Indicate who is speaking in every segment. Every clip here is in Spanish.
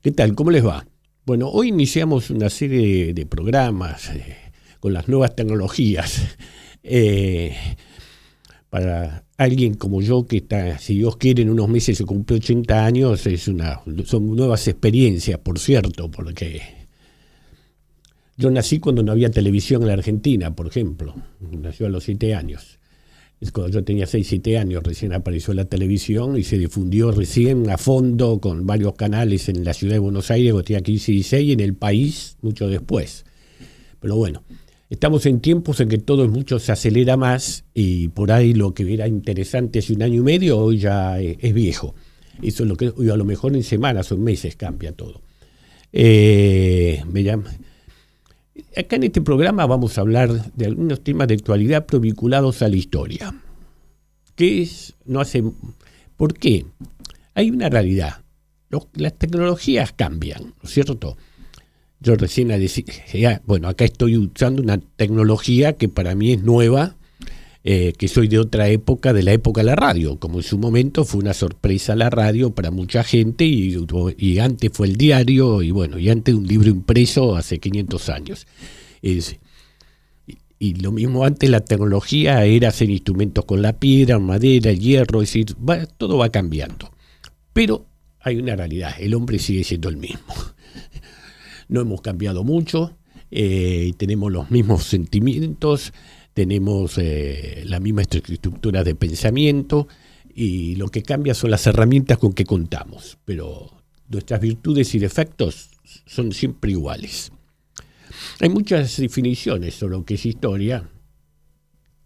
Speaker 1: ¿Qué tal? ¿Cómo les va? Bueno, hoy iniciamos una serie de programas con las nuevas tecnologías. Para alguien como yo que está, si Dios quiere, en unos meses se cumple 80 años, son nuevas experiencias, por cierto, porque yo nací cuando no había televisión en la Argentina, por ejemplo. Nació a los 7 años. Es cuando yo tenía 6, 7 años, recién apareció la televisión y se difundió recién a fondo con varios canales en la ciudad de Buenos Aires, cuando tenía 15 y 16, y en el país mucho después. Pero bueno, estamos en tiempos en que todo mucho se acelera más y por ahí lo que era interesante hace un año y medio hoy ya es viejo. Eso es lo que hoy a lo mejor en semanas o en meses cambia todo. Acá en este programa vamos a hablar de algunos temas de actualidad pero vinculados a la historia. ¿Por qué? Hay una realidad. Las tecnologías cambian, ¿no es cierto? Yo recién decía, bueno, acá estoy usando una tecnología que para mí es nueva, que soy de otra época, de la época de la radio, como en su momento fue una sorpresa la radio para mucha gente y antes fue el diario y bueno, y antes un libro impreso hace 500 años. Y lo mismo antes la tecnología era hacer instrumentos con la piedra, madera, el hierro, es decir, todo va cambiando. Pero hay una realidad, el hombre sigue siendo el mismo. No hemos cambiado mucho, tenemos los mismos sentimientos, tenemos la misma estructura de pensamiento y lo que cambia son las herramientas con que contamos, pero nuestras virtudes y defectos son siempre iguales. Hay muchas definiciones sobre lo que es historia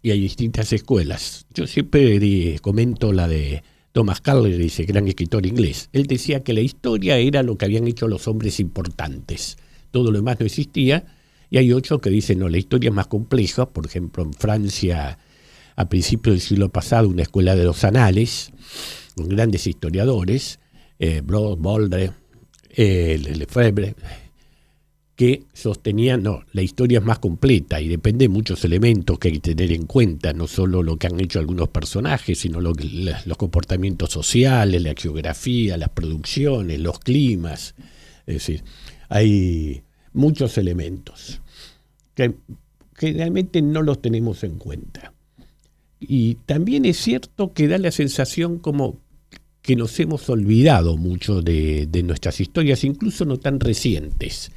Speaker 1: y hay distintas escuelas. Yo siempre comento la de Thomas Carlyle, ese gran escritor inglés. Él decía que la historia era lo que habían hecho los hombres importantes. Todo lo demás no existía. Y hay otros que dicen, no, la historia es más compleja. Por ejemplo, en Francia, a principios del siglo pasado, una escuela de los anales, con grandes historiadores, Boldre, Lefebvre, que sostenían, no, la historia es más completa y depende de muchos elementos que hay que tener en cuenta, no solo lo que han hecho algunos personajes, sino los comportamientos sociales, la geografía, las producciones, los climas. Es decir, hay muchos elementos que realmente no los tenemos en cuenta. Y también es cierto que da la sensación como que nos hemos olvidado mucho de nuestras historias, incluso no tan recientes,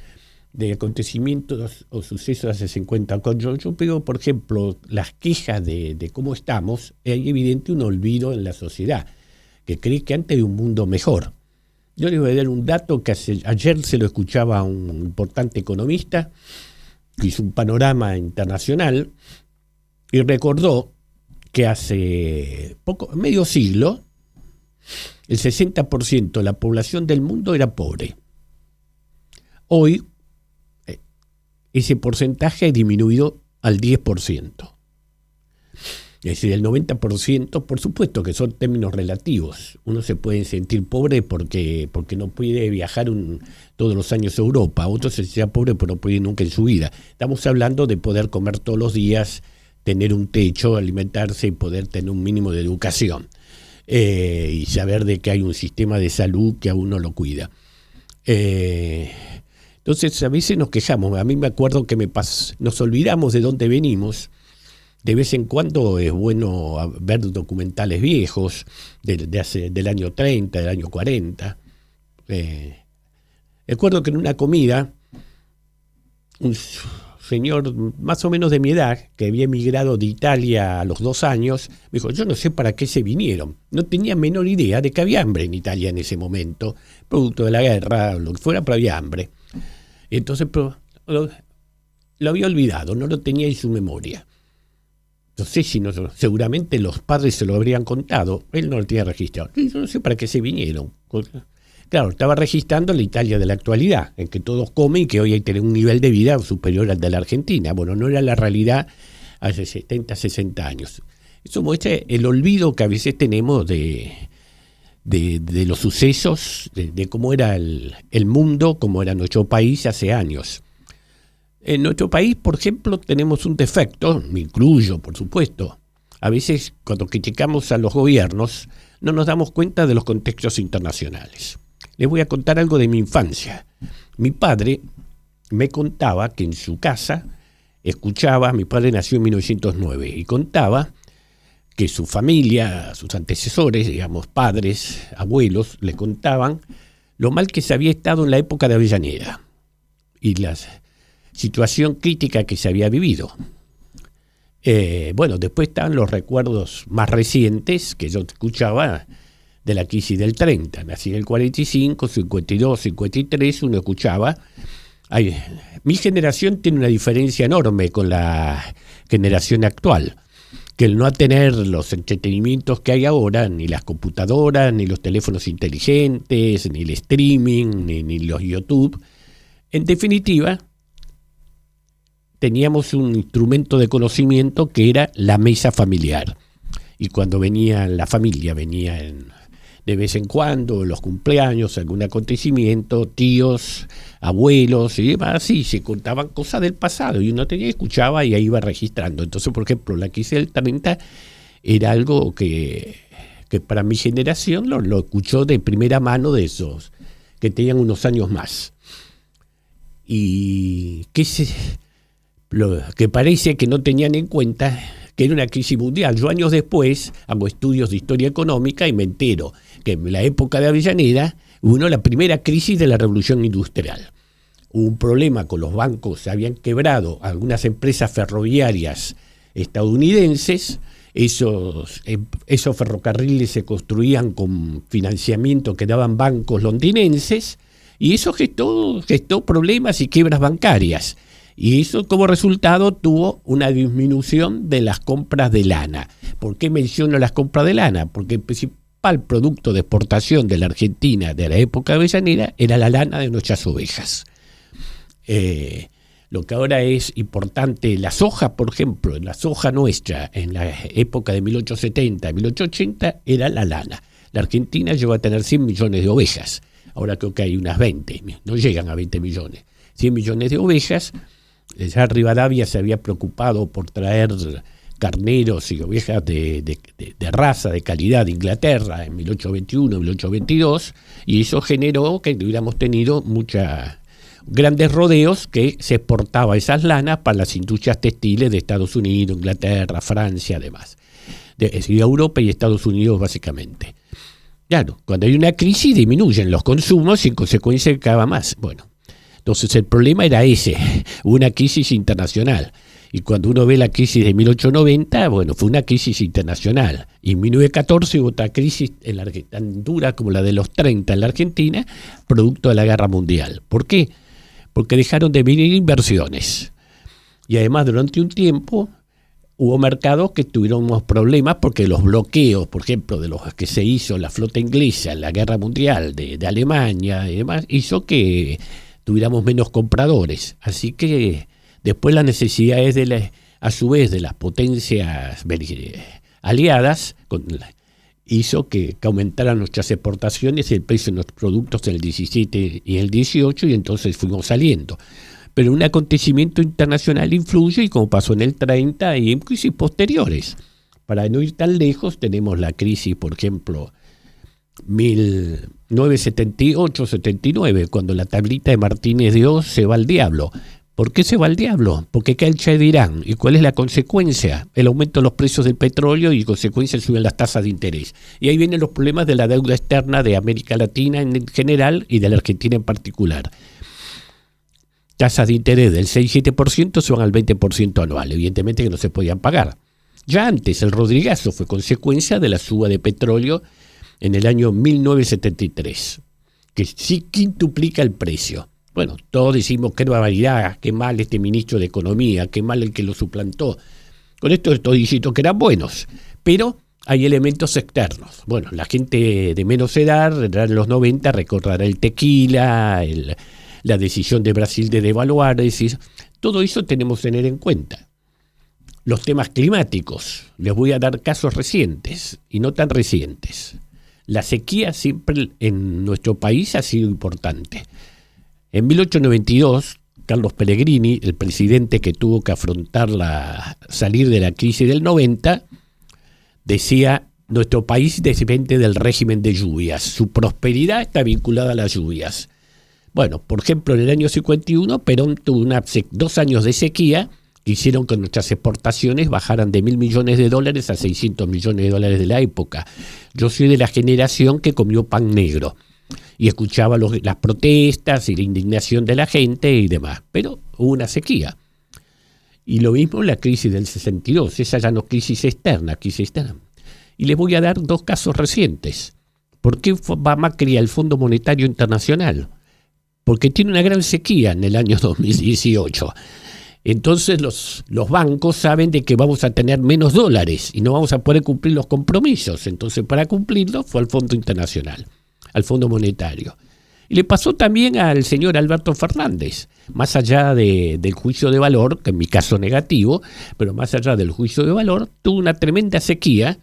Speaker 1: de acontecimientos o sucesos hace 50 años. Yo veo, por ejemplo, las quejas de cómo estamos, hay evidente un olvido en la sociedad, que cree que antes de un mundo mejor. Yo les voy a dar un dato que ayer se lo escuchaba a un importante economista, que hizo un panorama internacional, y recordó que hace medio siglo, el 60% de la población del mundo era pobre. Hoy, ese porcentaje ha disminuido al 10%. Es decir, el 90%, por supuesto que son términos relativos. Uno se puede sentir pobre porque no puede viajar todos los años a Europa. Otro se siente pobre porque no puede ir nunca en su vida. Estamos hablando de poder comer todos los días, tener un techo, alimentarse y poder tener un mínimo de educación. Y saber de que hay un sistema de salud que a uno lo cuida. Entonces a veces nos quejamos. A mí me acuerdo que nos olvidamos de dónde venimos. De vez en cuando es bueno ver documentales viejos del año 30, del año 40. Recuerdo que en una comida, un señor más o menos de mi edad, que había emigrado de Italia a los 2 años, me dijo, yo no sé para qué se vinieron. No tenía menor idea de que había hambre en Italia en ese momento, producto de la guerra, lo que fuera, pero había hambre. Entonces lo había olvidado, no lo tenía en su memoria. No sé si seguramente los padres se lo habrían contado, él no lo tenía registrado. Yo no sé para qué se vinieron. Claro, estaba registrando la Italia de la actualidad, en que todos comen y que hoy hay que tener un nivel de vida superior al de la Argentina. Bueno, no era la realidad hace 70, 60 años. Eso muestra el olvido que a veces tenemos de los sucesos, de cómo era el mundo, cómo era nuestro país hace años. En nuestro país, por ejemplo, tenemos un defecto, me incluyo, por supuesto. A veces, cuando criticamos a los gobiernos, no nos damos cuenta de los contextos internacionales. les voy a contar algo de mi infancia. Mi padre me contaba que en su casa mi padre nació en 1909, y contaba que su familia, sus antecesores, digamos, padres, abuelos, le contaban lo mal que se había estado en la época de Avellaneda y la situación crítica que se había vivido. Después están los recuerdos más recientes que yo escuchaba de la crisis del 30. Nací en el 45, 52, 53, uno escuchaba. Mi generación tiene una diferencia enorme con la generación actual, que el no tener los entretenimientos que hay ahora, ni las computadoras, ni los teléfonos inteligentes, ni el streaming, ni los YouTube, en definitiva, teníamos un instrumento de conocimiento que era la mesa familiar. Y cuando venía la familia, de vez en cuando, los cumpleaños, algún acontecimiento, tíos, abuelos y demás, y se contaban cosas del pasado, y uno escuchaba y ahí iba registrando. Entonces, por ejemplo, la crisis del 30 era algo que para mi generación lo escuchó de primera mano de esos que tenían unos años más. Y lo que parece que no tenían en cuenta que era una crisis mundial. Yo años después hago estudios de historia económica y me entero que en la época de Avellaneda hubo la primera crisis de la revolución industrial. Hubo un problema con los bancos, se habían quebrado algunas empresas ferroviarias estadounidenses, esos ferrocarriles se construían con financiamiento que daban bancos londinenses, y eso gestó problemas y quiebras bancarias. Y eso como resultado tuvo una disminución de las compras de lana. ¿Por qué menciono las compras de lana? Porque el principal producto de exportación de la Argentina de la época avellanera era la lana de nuestras ovejas. Lo que ahora es importante, la soja, por ejemplo, la soja nuestra en la época de 1870, 1880 era la lana. La Argentina llegó a tener 100 millones de ovejas. Ahora creo que hay unas 20, no llegan a 20 millones. 100 millones de ovejas. Ya Rivadavia se había preocupado por traer carneros y ovejas de raza, de calidad de Inglaterra en 1821, 1822, y eso generó que hubiéramos tenido grandes rodeos que se exportaba esas lanas para las industrias textiles de Estados Unidos, Inglaterra, Francia, además. De Europa y Estados Unidos básicamente. Claro, cuando hay una crisis disminuyen los consumos y en consecuencia cada más. Bueno. Entonces el problema era ese, una crisis internacional. Y cuando uno ve la crisis de 1890, fue una crisis internacional. Y en 1914 hubo otra crisis tan dura como la de los 30 en la Argentina, producto de la Guerra Mundial. ¿Por qué? Porque dejaron de venir inversiones. Y además durante un tiempo hubo mercados que tuvieron unos problemas porque los bloqueos, por ejemplo, de los que se hizo la flota inglesa en la Guerra Mundial de Alemania y demás, hizo que tuviéramos menos compradores. Así que después las necesidades a su vez de las potencias aliadas hizo que aumentaran nuestras exportaciones y el precio de nuestros productos en el 17 y el 18, y entonces fuimos saliendo. Pero un acontecimiento internacional influye, y como pasó en el 30 y en crisis posteriores. Para no ir tan lejos, tenemos la crisis, por ejemplo, 1978-79, cuando la tablita de Martínez de Oz se va al diablo. ¿Por qué se va al diablo? Porque cae el Shah de Irán. ¿Y cuál es la consecuencia? El aumento de los precios del petróleo, y en consecuencia suben las tasas de interés. Y ahí vienen los problemas de la deuda externa de América Latina en general y de la Argentina en particular. Tasas de interés del 6-7% se van al 20% anual. Evidentemente que no se podían pagar. Ya antes el Rodrigazo fue consecuencia de la suba de petróleo en el año 1973, que sí quintuplica el precio. Bueno, todos decimos qué barbaridad, qué mal este ministro de Economía, qué mal el que lo suplantó. Con esto estoy diciendo que eran buenos, pero hay elementos externos. Bueno, la gente de menos edad, en los 90, recordará el tequila, la decisión de Brasil de devaluar, es decir, todo eso tenemos que tener en cuenta. Los temas climáticos, les voy a dar casos recientes y no tan recientes. La sequía siempre en nuestro país ha sido importante. En 1892, Carlos Pellegrini, el presidente que tuvo que salir de la crisis del 90, decía nuestro país depende del régimen de lluvias. Su prosperidad está vinculada a las lluvias. Bueno, por ejemplo, en el año 51, Perón tuvo 2 años de sequía que hicieron que nuestras exportaciones bajaran de $1.000 millones a $600 millones de la época. Yo soy de la generación que comió pan negro y escuchaba las protestas y la indignación de la gente y demás, pero hubo una sequía. Y lo mismo en la crisis del 62, esa ya no es crisis externa. Y les voy a dar 2 casos recientes. ¿Por qué va Macri al Fondo Monetario Internacional? Porque tiene una gran sequía en el año 2018. Entonces los bancos saben de que vamos a tener menos dólares y no vamos a poder cumplir los compromisos. Entonces, para cumplirlo fue al Fondo Internacional, al Fondo Monetario. Y le pasó también al señor Alberto Fernández, más allá del juicio de valor, que en mi caso negativo, pero más allá del juicio de valor, tuvo una tremenda sequía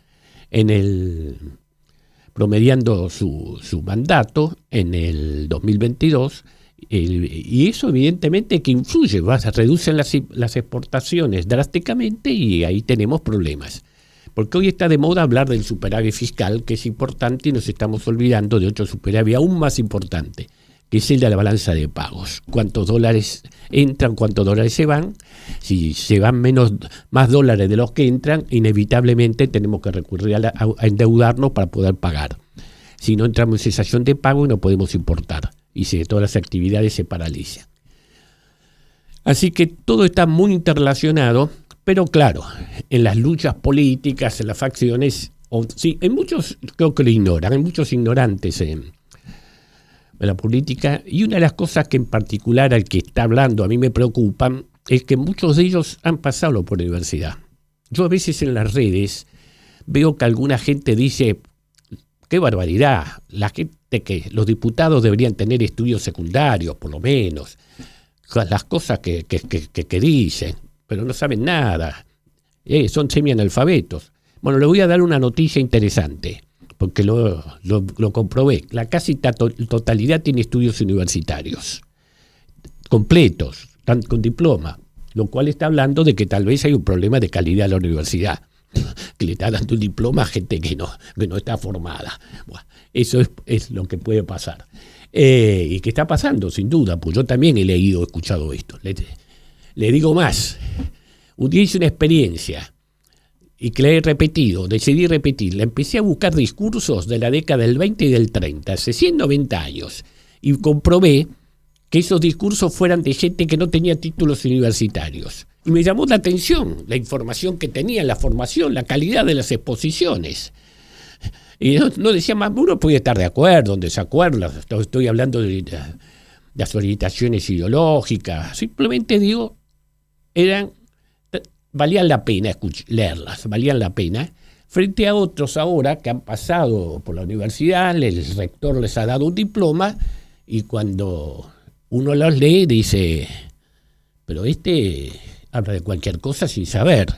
Speaker 1: promediando su mandato en el 2022, y eso evidentemente que influye, reducen las exportaciones drásticamente y ahí tenemos problemas. Porque hoy está de moda hablar del superávit fiscal, que es importante, y nos estamos olvidando de otro superávit aún más importante, que es el de la balanza de pagos. ¿Cuántos dólares entran, cuántos dólares se van? Si se van más dólares de los que entran, inevitablemente tenemos que recurrir a endeudarnos para poder pagar. Si no entramos en cesación de pago, no podemos importar y todas las actividades se paralizan. Así que todo está muy interrelacionado, pero claro, en las luchas políticas, en las facciones, sí, hay muchos creo que lo ignoran, hay muchos ignorantes en la política, y una de las cosas que en particular al que está hablando a mí me preocupan es que muchos de ellos han pasado por la universidad. Yo a veces en las redes veo que alguna gente dice, qué barbaridad, la gente que los diputados deberían tener estudios secundarios, por lo menos, las cosas que dicen, pero no saben nada, son semianalfabetos. Bueno, les voy a dar una noticia interesante, porque lo comprobé. La casi totalidad tiene estudios universitarios, completos, con diploma, lo cual está hablando de que tal vez hay un problema de calidad en la universidad, que le está dando un diploma a gente que no está formada. Bueno, eso es lo que puede pasar. Y que está pasando, sin duda, pues yo también he leído, escuchado esto. Le digo más, un día hice una experiencia y que la he repetido, decidí repetirla. Empecé a buscar discursos de la década del 20 y del 30, hace 190 años, y comprobé que esos discursos fueran de gente que no tenía títulos universitarios. Y me llamó la atención la información que tenían, la formación, la calidad de las exposiciones. Y no decía más, uno puede estar de acuerdo, en desacuerdo, estoy hablando de las orientaciones ideológicas, simplemente digo, valían la pena leerlas, valían la pena, frente a otros ahora que han pasado por la universidad, el rector les ha dado un diploma, y cuando uno los lee dice, pero habla de cualquier cosa sin saber.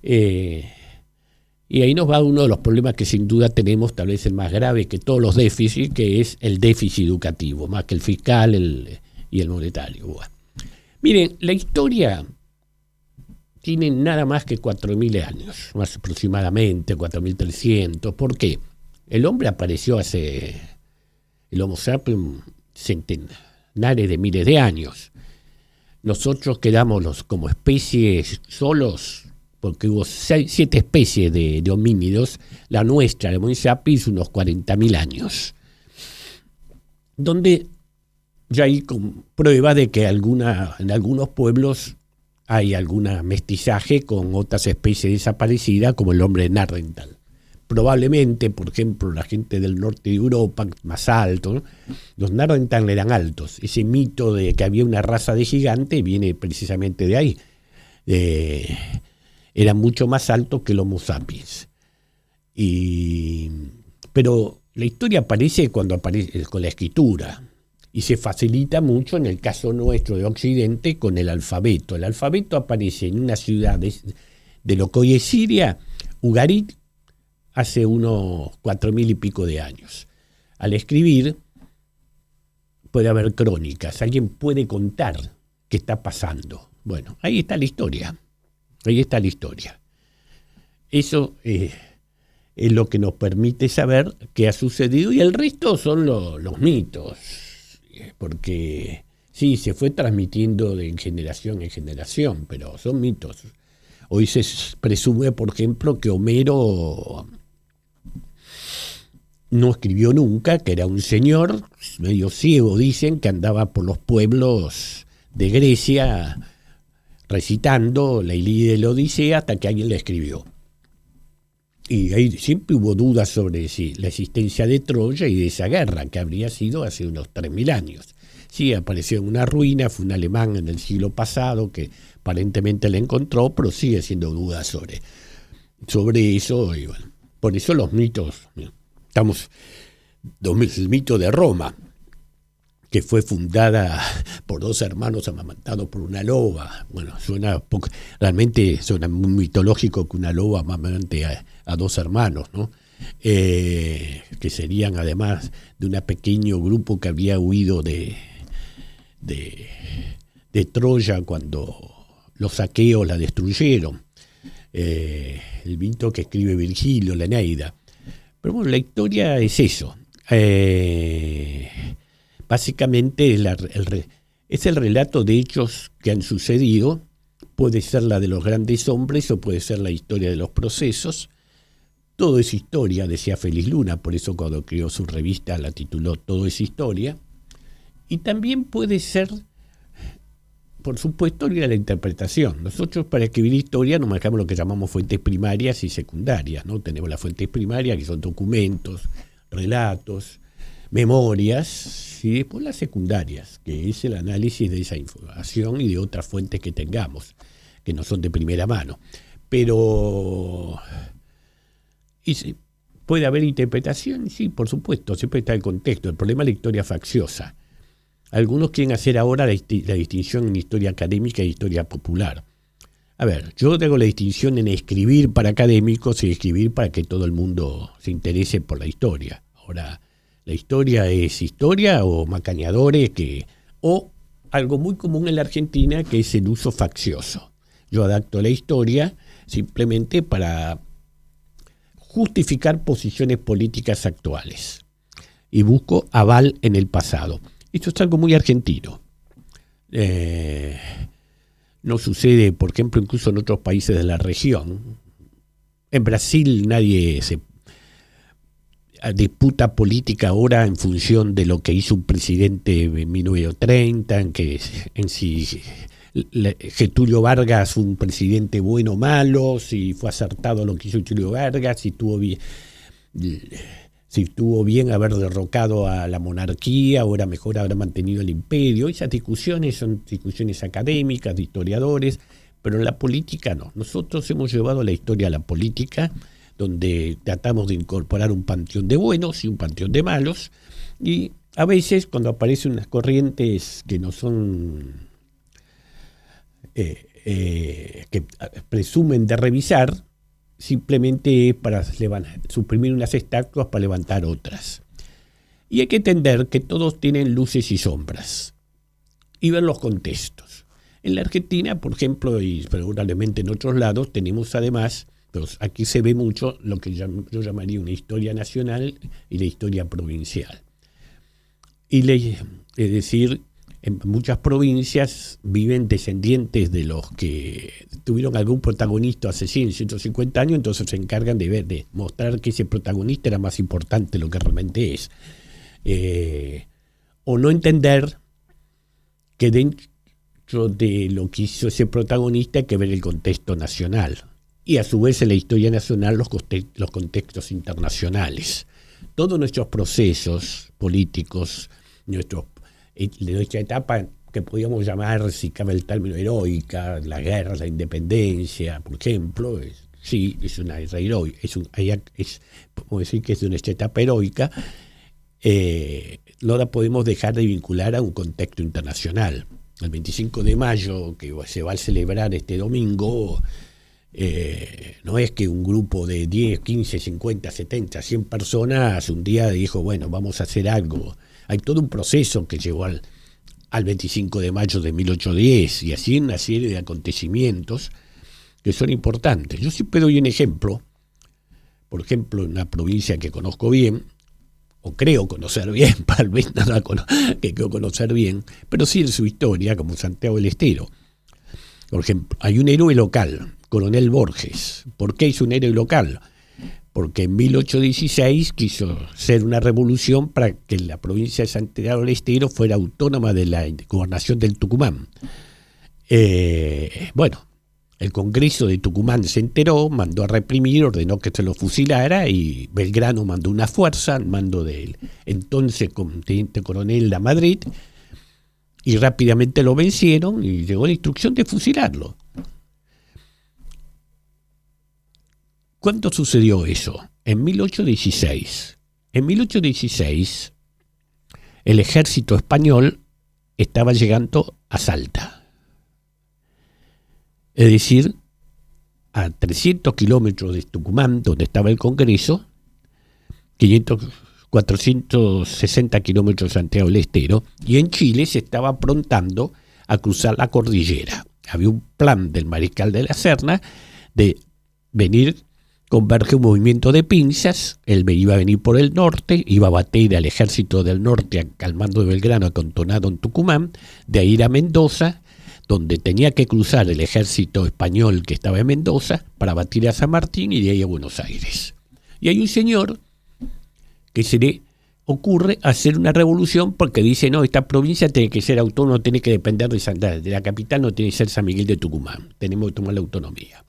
Speaker 1: Y ahí nos va uno de los problemas que sin duda tenemos, tal vez el más grave que todos los déficits, que es el déficit educativo, más que el fiscal y el monetario. Bueno. Miren, la historia tiene nada más que 4.000 años, más aproximadamente 4.300. ¿Por qué? El hombre apareció el Homo sapiens, centenares de miles de años. Nosotros quedamos como especies solos, porque hubo 7 especies de homínidos, la nuestra, el Homo sapiens, unos 40.000 años. Donde ya hay prueba de que en algunos pueblos hay alguna mestizaje con otras especies desaparecidas, como el hombre neandertal. Probablemente, por ejemplo, la gente del norte de Europa, más alto, ¿no? Los neandertal eran altos. Ese mito de que había una raza de gigantes viene precisamente de ahí. Eran mucho más altos que el Homo sapiens. Pero la historia aparece cuando aparece con la escritura. Y se facilita mucho en el caso nuestro de Occidente con el alfabeto. El alfabeto aparece en una ciudad de lo que hoy es Siria, Ugarit, hace unos 4.000 y pico de años. Al escribir puede haber crónicas, alguien puede contar qué está pasando. Bueno, ahí está la historia. Ahí está la historia. Eso es lo que nos permite saber qué ha sucedido, y el resto son los mitos, porque sí, se fue transmitiendo de generación en generación, pero son mitos. Hoy se presume, por ejemplo, que Homero no escribió nunca, que era un señor medio ciego, dicen, que andaba por los pueblos de Grecia recitando la Ilíada y la Odisea hasta que alguien la escribió. Y ahí siempre hubo dudas sobre la existencia de Troya y de esa guerra, que habría sido hace unos 3.000 años. Sí, apareció en una ruina, fue un alemán en el siglo pasado que aparentemente la encontró, pero sigue siendo dudas sobre eso. Y bueno, por eso los mitos, estamos, el mito de Roma, que fue fundada por 2 hermanos amamantados por una loba. Bueno, realmente suena muy mitológico que una loba amamante a 2 hermanos, ¿no? Que serían además de un pequeño grupo que había huido de Troya cuando los aqueos la destruyeron. El mito que escribe Virgilio, la Eneida. Pero bueno, la historia es eso. Básicamente es el relato de hechos que han sucedido. Puede ser la de los grandes hombres o puede ser la historia de los procesos. Todo es historia, decía Félix Luna, por eso cuando creó su revista la tituló Todo es historia. Y también puede ser, por supuesto, ir a la interpretación. Nosotros para escribir historia nos manejamos lo que llamamos fuentes primarias y secundarias, ¿no? Tenemos las fuentes primarias, que son documentos, relatos, memorias, y después las secundarias, que es el análisis de esa información y de otras fuentes que tengamos, que no son de primera mano. Pero puede haber interpretación, sí, por supuesto, siempre está el contexto. El problema es la historia facciosa. Algunos quieren hacer ahora la distinción en historia académica e historia popular. A ver, yo hago la distinción en escribir para académicos y escribir para que todo el mundo se interese por la historia. Ahora, la historia es historia o macañadores o algo muy común en la Argentina, que es el uso faccioso. Yo adapto la historia simplemente para justificar posiciones políticas actuales y busco aval en el pasado. Esto es algo muy argentino. No sucede, por ejemplo, incluso en otros países de la región. En Brasil nadie se disputa política ahora en función de lo que hizo un presidente en 1930, en si Getúlio Vargas fue un presidente bueno o malo, si fue acertado lo que hizo Getúlio Vargas, si estuvo bien haber derrocado a la monarquía o era mejor haber mantenido el imperio. Esas discusiones son discusiones académicas, de historiadores, pero en la política no. Nosotros hemos llevado la historia a la política, donde tratamos de incorporar un panteón de buenos y un panteón de malos, y a veces cuando aparecen unas corrientes que no son, que presumen de revisar, simplemente para suprimir unas estatuas para levantar otras. Y hay que entender que todos tienen luces y sombras, y ver los contextos. En la Argentina, por ejemplo, y probablemente en otros lados, tenemos además, pero aquí se ve mucho lo que yo llamaría una historia nacional y la historia provincial. Es decir, en muchas provincias viven descendientes de los que tuvieron algún protagonista hace 100, 150 años, entonces se encargan de mostrar que ese protagonista era más importante de lo que realmente es. O no entender que dentro de lo que hizo ese protagonista hay que ver el contexto nacional. Y a su vez en la historia nacional los contextos internacionales. Todos nuestros procesos políticos, de nuestra etapa que podríamos llamar, si cabe el término, heroica, la guerra, la independencia, por ejemplo, es una guerra heroica, podemos decir que es de nuestra etapa heroica, no la podemos dejar de vincular a un contexto internacional. El 25 de mayo, que se va a celebrar este domingo, no es que un grupo de 10, 15, 50, 70, 100 personas un día dijo, bueno, vamos a hacer algo. Hay todo un proceso que llegó al 25 de mayo de 1810 y así una serie de acontecimientos que son importantes. Yo siempre doy un ejemplo por ejemplo, en una provincia que conozco bien, o creo conocer bien, tal vez no la que creo conocer bien, pero sí en su historia, como Santiago del Estero. Por ejemplo, hay un héroe local, Coronel Borges. ¿Por qué es un héroe local? Porque en 1816 quiso hacer una revolución para que la provincia de Santiago del Estero fuera autónoma de la gobernación del Tucumán. Bueno, el Congreso de Tucumán se enteró, mandó a reprimir, ordenó que se lo fusilara y Belgrano mandó una fuerza al mando del entonces teniente coronel Lamadrid y rápidamente lo vencieron y llegó la instrucción de fusilarlo. ¿Cuándo sucedió eso? En 1816. En 1816 el ejército español estaba llegando a Salta. Es decir, a 300 kilómetros de Tucumán, donde estaba el Congreso, 460 kilómetros de Santiago del Estero, y en Chile se estaba aprontando a cruzar la cordillera. Había un plan del mariscal de la Serna de venir, converger un movimiento de pinzas, él iba a venir por el norte, iba a batir al ejército del norte al mando de Belgrano acantonado en Tucumán, de ahí ir a Mendoza, donde tenía que cruzar el ejército español que estaba en Mendoza para batir a San Martín y de ahí a Buenos Aires. Y hay un señor que se le ocurre hacer una revolución porque dice, no, esta provincia tiene que ser autónoma, no tiene que depender de la capital, no tiene que ser San Miguel de Tucumán, tenemos que tomar la autonomía.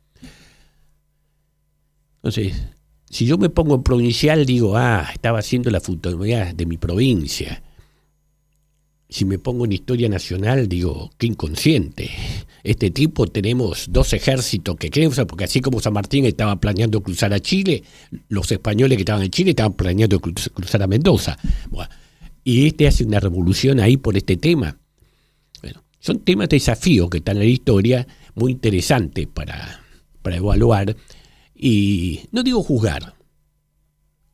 Speaker 1: Entonces, si yo me pongo en provincial, digo, estaba haciendo la autonomía de mi provincia. Si me pongo en historia nacional, digo, qué inconsciente. Este tipo tenemos dos ejércitos que cruzan, porque así como San Martín estaba planeando cruzar a Chile, los españoles que estaban en Chile estaban planeando cruzar a Mendoza. Bueno, y hace una revolución ahí por este tema. Bueno, son temas de desafío que están en la historia, muy interesantes para evaluar. Y no digo juzgar.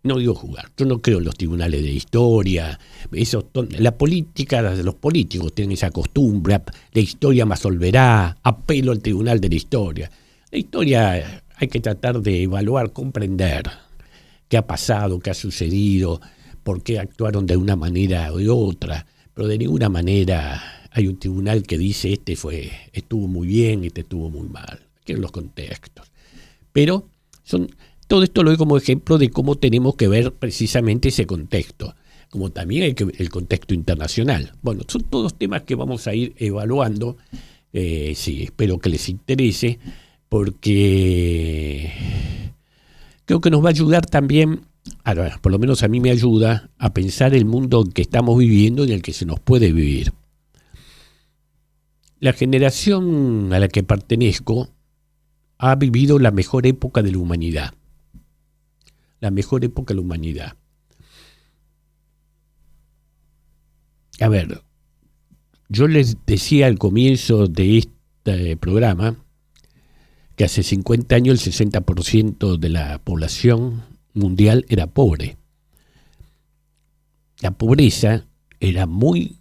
Speaker 1: Yo no creo en los tribunales de historia. La política, los políticos tienen esa costumbre. La historia me absolverá. Apelo al tribunal de la historia. La historia hay que tratar de evaluar, comprender qué ha pasado, qué ha sucedido, por qué actuaron de una manera o de otra. Pero de ninguna manera hay un tribunal que dice estuvo muy bien, estuvo muy mal. Quiero los contextos. Pero todo esto lo doy como ejemplo de cómo tenemos que ver precisamente ese contexto, como también el contexto internacional. Bueno, son todos temas que vamos a ir evaluando. Sí, espero que les interese, porque creo que nos va a ayudar también, por lo menos a mí me ayuda, a pensar el mundo que estamos viviendo y en el que se nos puede vivir. La generación a la que pertenezco ha vivido la mejor época de la humanidad. La mejor época de la humanidad. A ver, yo les decía al comienzo de este programa que hace 50 años el 60% de la población mundial era pobre. La pobreza era muy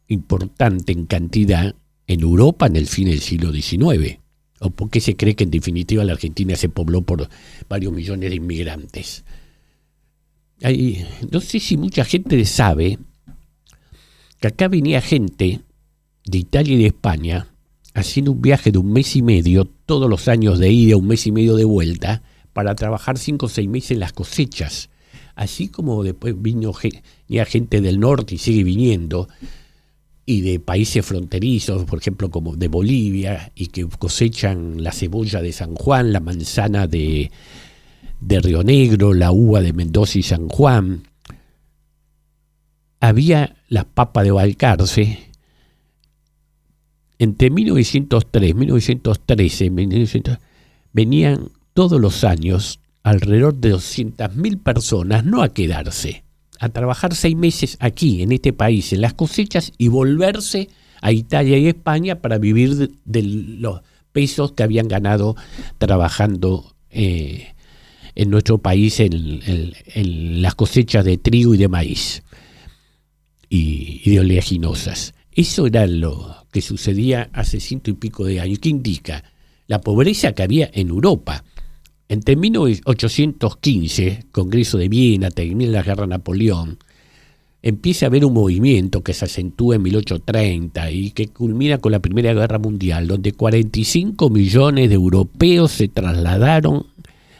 Speaker 1: importante en cantidad en Europa en el fin del siglo XIX. ¿O por qué se cree que en definitiva la Argentina se pobló por varios millones de inmigrantes? No sé si mucha gente sabe que acá venía gente de Italia y de España haciendo un viaje de 1 mes y medio, todos los años de ida, 1 mes y medio de vuelta, para trabajar 5 o 6 meses en las cosechas. Así como después venía gente del norte y sigue viniendo, y de países fronterizos, por ejemplo, como de Bolivia, y que cosechan la cebolla de San Juan, la manzana de Río Negro, la uva de Mendoza y San Juan. Había las papas de Balcarce. Entre 1903 y 1913 venían todos los años alrededor de 200.000 personas, no a quedarse, a trabajar 6 meses aquí, en este país, en las cosechas, y volverse a Italia y España para vivir de los pesos que habían ganado trabajando en nuestro país en las cosechas de trigo y de maíz y de oleaginosas. Eso era lo que sucedía hace 100 y pico de años. ¿Qué indica? La pobreza que había en Europa. Entre 1815, Congreso de Viena, termina la Guerra de Napoleón, empieza a haber un movimiento que se acentúa en 1830 y que culmina con la Primera Guerra Mundial, donde 45 millones de europeos se trasladaron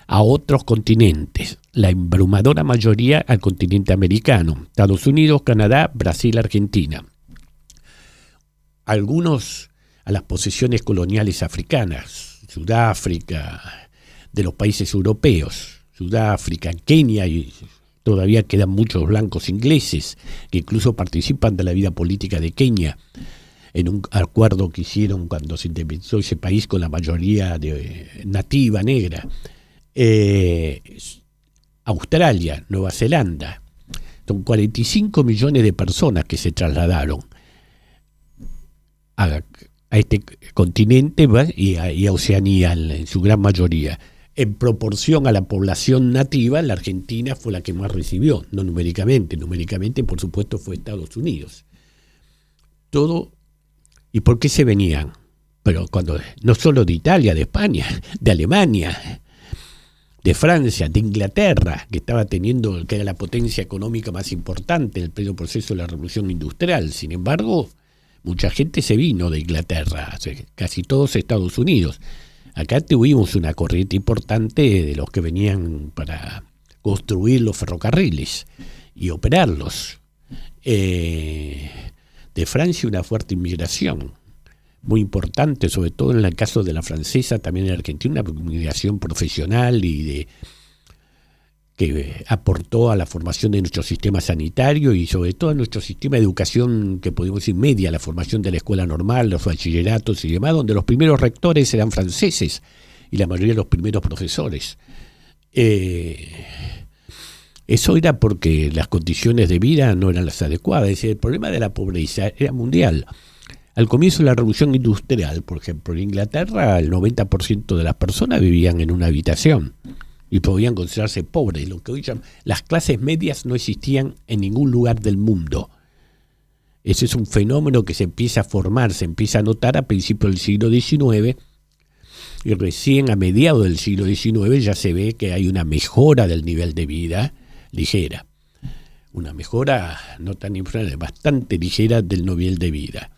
Speaker 1: a otros continentes, la abrumadora mayoría al continente americano, Estados Unidos, Canadá, Brasil, Argentina. Algunos a las posesiones coloniales africanas, Sudáfrica, de los países europeos, Sudáfrica, Kenia, y todavía quedan muchos blancos ingleses que incluso participan de la vida política de Kenia, en un acuerdo que hicieron cuando se independizó ese país con la mayoría nativa negra. Australia, Nueva Zelanda, son 45 millones de personas que se trasladaron a este continente y a Oceanía en su gran mayoría. En proporción a la población nativa, la Argentina fue la que más recibió, no numéricamente. Numéricamente, por supuesto, fue Estados Unidos. Todo. ¿Y por qué se venían? Pero cuando no solo de Italia, de España, de Alemania, de Francia, de Inglaterra, que era la potencia económica más importante en el pleno proceso de la Revolución Industrial. Sin embargo, mucha gente se vino de Inglaterra, casi todos Estados Unidos. Acá tuvimos una corriente importante de los que venían para construir los ferrocarriles y operarlos. De Francia una fuerte inmigración, muy importante, sobre todo en el caso de la francesa, también en Argentina, una inmigración profesional que aportó a la formación de nuestro sistema sanitario y sobre todo a nuestro sistema de educación, que podemos decir media, la formación de la escuela normal, los bachilleratos y demás, donde los primeros rectores eran franceses y la mayoría de los primeros profesores. Eso era porque las condiciones de vida no eran las adecuadas. Es decir, el problema de la pobreza era mundial. Al comienzo de la Revolución Industrial, por ejemplo, en Inglaterra, el 90% de las personas vivían en una habitación y podían considerarse pobres. Lo que hoy llaman las clases medias no existían en ningún lugar del mundo. Ese es un fenómeno que se empieza a formar, se empieza a notar a principios del siglo XIX, y recién a mediados del siglo XIX ya se ve que hay una mejora del nivel de vida ligera. Una mejora no tan importante, bastante ligera del nivel de vida.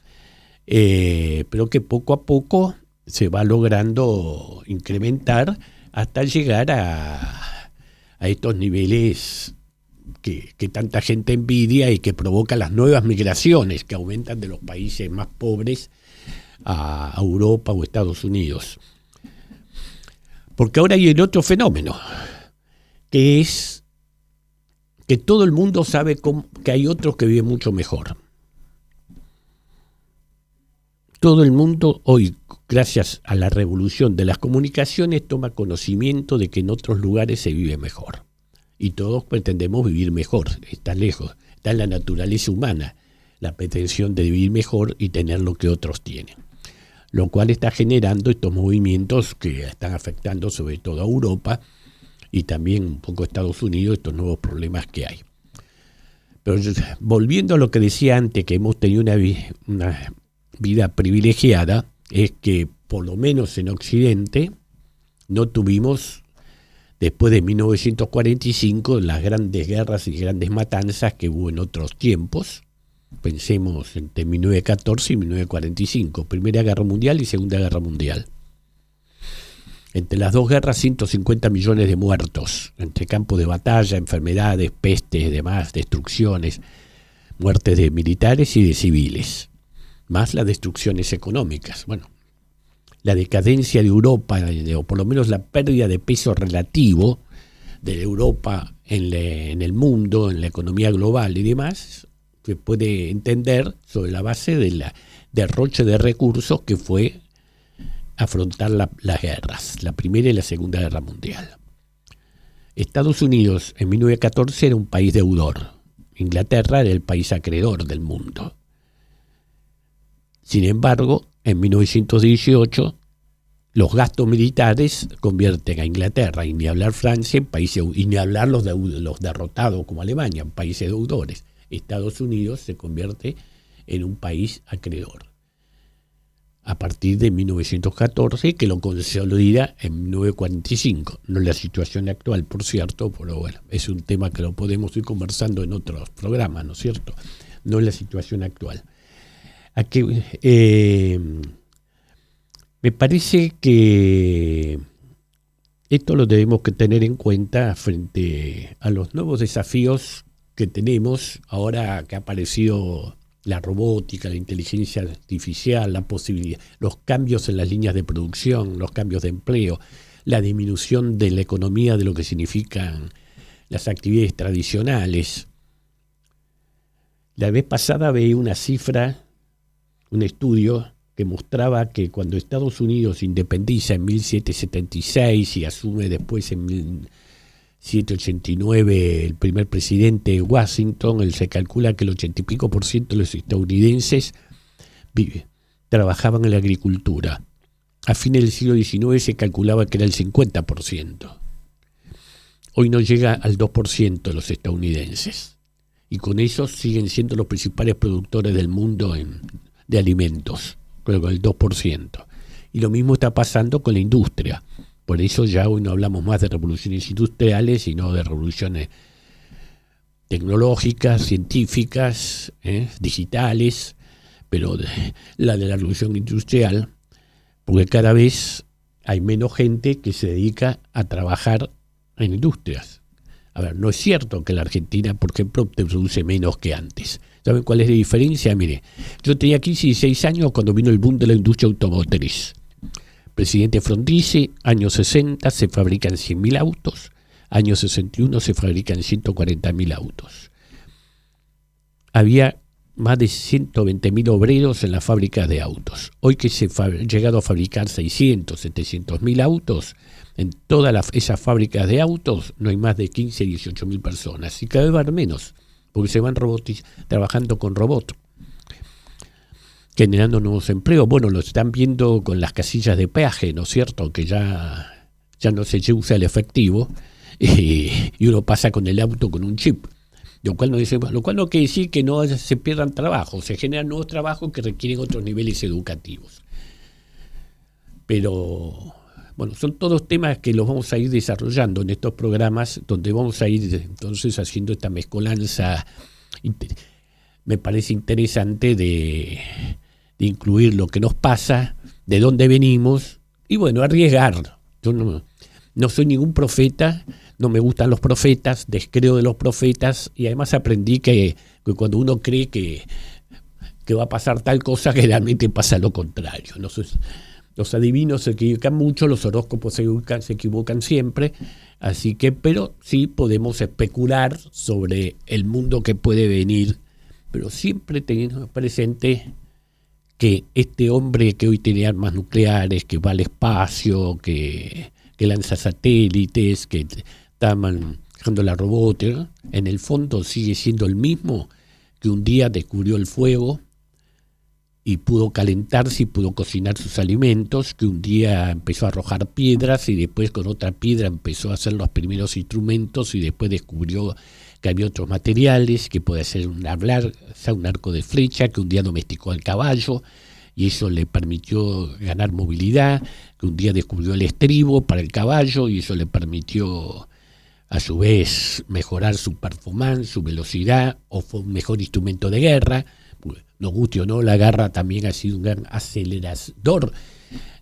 Speaker 1: Pero que poco a poco se va logrando incrementar hasta llegar a estos niveles que tanta gente envidia y que provoca las nuevas migraciones que aumentan de los países más pobres a Europa o Estados Unidos. Porque ahora hay el otro fenómeno, que es que todo el mundo sabe que hay otros que viven mucho mejor. Todo el mundo hoy, gracias a la revolución de las comunicaciones, toma conocimiento de que en otros lugares se vive mejor. Y todos pretendemos vivir mejor, está lejos, está en la naturaleza humana, la pretensión de vivir mejor y tener lo que otros tienen. Lo cual está generando estos movimientos que están afectando sobre todo a Europa y también un poco a Estados Unidos, estos nuevos problemas que hay. Pero volviendo a lo que decía antes, que hemos tenido una vida privilegiada, es que por lo menos en Occidente no tuvimos, después de 1945, las grandes guerras y grandes matanzas que hubo en otros tiempos. Pensemos entre 1914 y 1945, Primera Guerra Mundial y Segunda Guerra Mundial. Entre las dos guerras, 150 millones de muertos, entre campos de batalla, enfermedades, pestes, demás, destrucciones, muertes de militares y de civiles, más las destrucciones económicas. Bueno, la decadencia de Europa, o por lo menos la pérdida de peso relativo de Europa en el mundo, en la economía global y demás, se puede entender sobre la base del derroche de recursos que fue afrontar las guerras, la Primera y la Segunda Guerra Mundial. Estados Unidos en 1914 era un país deudor, Inglaterra era el país acreedor del mundo. Sin embargo, en 1918 los gastos militares convierten a Inglaterra, y ni hablar Francia, en países, y ni hablar los derrotados como Alemania, en países deudores. Estados Unidos se convierte en un país acreedor. a partir de 1914, que lo consolida en 1945. No la situación actual, por cierto, pero bueno, es un tema que lo podemos ir conversando en otros programas, ¿no es cierto? No la situación actual. Aquí, me parece que esto lo tenemos que tener en cuenta frente a los nuevos desafíos que tenemos ahora que ha aparecido la robótica, la inteligencia artificial, la posibilidad, los cambios en las líneas de producción, los cambios de empleo, la disminución de la economía de lo que significan las actividades tradicionales. La vez pasada veía una cifra, un estudio que mostraba que cuando Estados Unidos independiza en 1776 y asume después en 1789 el primer presidente Washington, se calcula que el 80 y pico % de los estadounidenses trabajaban en la agricultura. A fines del siglo XIX se calculaba que era el 50%. Hoy no llega al 2% de los estadounidenses. Y con eso siguen siendo los principales productores del mundo de alimentos, con el 2%. Y lo mismo está pasando con la industria. Por eso ya hoy no hablamos más de revoluciones industriales, sino de revoluciones tecnológicas, científicas, digitales, pero la de la revolución industrial, porque cada vez hay menos gente que se dedica a trabajar en industrias. A ver, no es cierto que la Argentina, por ejemplo, produce menos que antes. ¿Saben cuál es la diferencia? Mire, yo tenía 15 y 16 años cuando vino el boom de la industria automotriz. Presidente Frondizi, años 60 se fabrican 100.000 autos, años 61 se fabrican 140.000 autos. Había más de 120.000 obreros en las fábricas de autos. Hoy que se han llegado a fabricar 600, 700.000 autos, en todas esas fábricas de autos no hay más de 15, 18.000 personas y cada vez van menos, porque se van trabajando con robots, generando nuevos empleos. Bueno, lo están viendo con las casillas de peaje, ¿no es cierto? Que ya no se usa el efectivo y uno pasa con el auto con un chip. Lo cual no quiere decir que no se pierdan trabajos, se generan nuevos trabajos que requieren otros niveles educativos. Pero, bueno, son todos temas que los vamos a ir desarrollando en estos programas, donde vamos a ir entonces haciendo esta mezcolanza. Me parece interesante de incluir lo que nos pasa, de dónde venimos, y bueno, arriesgar. Yo no soy ningún profeta, no me gustan los profetas, descreo de los profetas, y además aprendí que cuando uno cree que va a pasar tal cosa, generalmente pasa lo contrario. Los adivinos se equivocan mucho, los horóscopos se equivocan siempre, así que, pero sí podemos especular sobre el mundo que puede venir, pero siempre teniendo presente que este hombre que hoy tiene armas nucleares, que va al espacio, que lanza satélites, que está manejando la robótica, en el fondo sigue siendo el mismo que un día descubrió el fuego y pudo calentarse y pudo cocinar sus alimentos, que un día empezó a arrojar piedras y después con otra piedra empezó a hacer los primeros instrumentos y después descubrió que había otros materiales, que puede ser un arco de flecha, que un día domesticó al caballo y eso le permitió ganar movilidad, que un día descubrió el estribo para el caballo y eso le permitió a su vez mejorar su performance, su velocidad, o fue un mejor instrumento de guerra. Nos guste o no, la guerra también ha sido un gran acelerador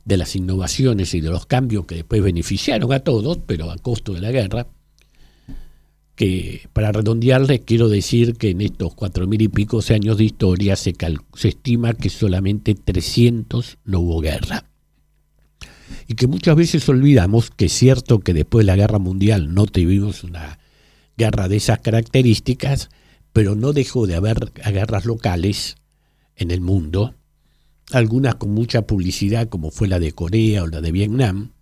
Speaker 1: de las innovaciones y de los cambios que después beneficiaron a todos, pero a costo de la guerra. Que para redondearles quiero decir que en estos 4.000 y pico años de historia se estima que solamente 300 no hubo guerra. Y que muchas veces olvidamos que es cierto que después de la guerra mundial no tuvimos una guerra de esas características, pero no dejó de haber guerras locales en el mundo, algunas con mucha publicidad como fue la de Corea o la de Vietnam,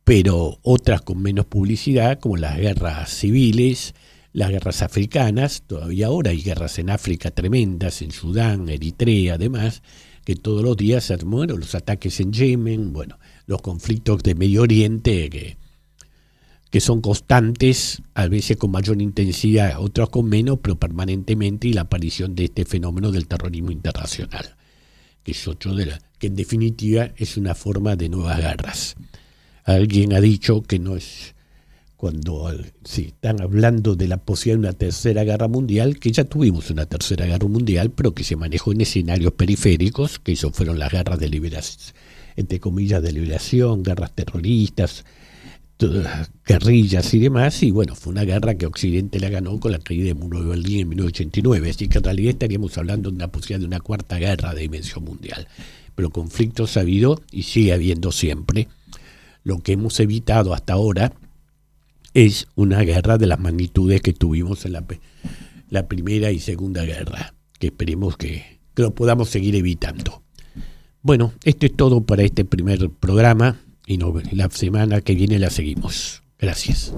Speaker 1: pero otras con menos publicidad, como las guerras civiles, las guerras africanas. Todavía ahora hay guerras en África tremendas, en Sudán, Eritrea, además, que todos los días, bueno, los ataques en Yemen, bueno, los conflictos de Medio Oriente que son constantes, a veces con mayor intensidad, otros con menos, pero permanentemente, y la aparición de este fenómeno del terrorismo internacional. que es otro que en definitiva es una forma de nuevas guerras. Alguien ha dicho que no es cuando están hablando de la posibilidad de una tercera guerra mundial, que ya tuvimos una tercera guerra mundial, pero que se manejó en escenarios periféricos, que eso fueron las guerras de liberación, entre comillas, de liberación, guerras terroristas, guerrillas y demás, y bueno, fue una guerra que Occidente la ganó con la caída del muro de Berlín en 1989, así que en realidad estaríamos hablando de una posibilidad de una cuarta guerra de dimensión mundial. Pero conflictos ha habido y sigue habiendo siempre. Lo que hemos evitado hasta ahora es una guerra de las magnitudes que tuvimos en la Primera y Segunda Guerra, que esperemos que lo podamos seguir evitando. Bueno, esto es todo para este primer programa y la semana que viene la seguimos. Gracias.